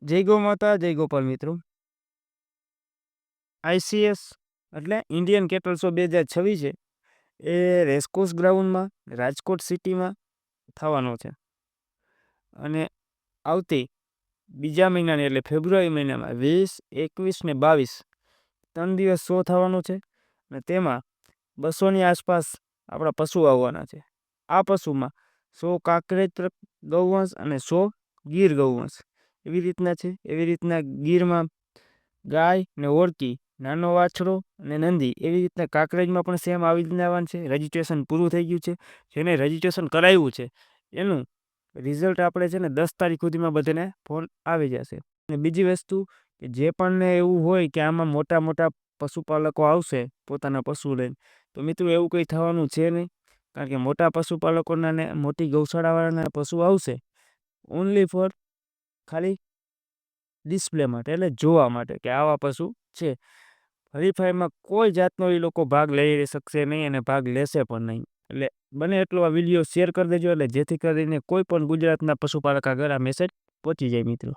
જય ગૌ માતા, જય ગોપાલ મિત્રો. આઈસીએસ એટલે ઇન્ડિયન કેટલ શો 2026 છે એ રેસકોર્સ ગ્રાઉન્ડમાં રાજકોટ સિટીમાં થવાનો છે. અને આવતી બીજા મહિનાની એટલે ફેબ્રુઆરી મહિનામાં 20, 21 ને 22 3 દિવસ શો થવાનો છે. અને તેમાં 200ની આસપાસ આપણા પશુ આવવાના છે. આ પશુમાં 100 કાંકરેજ ગૌવંશ અને 100 ગીર ગૌવંશ એવી રીતના છે. એવી રીતના ગીરમાં ગાય ને ઓળકી, નાનો વાછરો અને નંદી એવી રીતના કાંકરેજમાં પણ સેમ આવી રીતના આવવાનું છે. રજીસ્ટ્રેશન પૂરું થઈ ગયું છે. જેને રજીસ્ટ્રેશન કરાવ્યું છે એનું રિઝલ્ટ આપણે છે ને 10 તારીખ સુધીમાં બધાને ફોન આવી જશે. અને બીજી વસ્તુ કે જે પણ ને એવું હોય કે આમાં મોટા મોટા પશુપાલકો આવશે પોતાના પશુ લઈને, તો મિત્રો એવું કંઈ થવાનું છે નહીં. કારણ કે મોટા પશુપાલકોના ને મોટી ગૌશાળાવાળાના પશુ આવશે ઓનલી ફોર ખાલી ડિસ્પ્લે માટે, એટલે જોવા માટે કે આવા પશુ છે. હરીફાઈમાં કોઈ જાતનો એ લોકો ભાગ લઈ શકશે નહીં અને ભાગ લેશે પણ નહીં. એટલે બને એટલો આ વિડીયો શેર કરી દેજો, એટલે જેથી કરીને કોઈ પણ ગુજરાતના પશુપાલક આગળ આ મેસેજ પહોંચી જાય મિત્રો.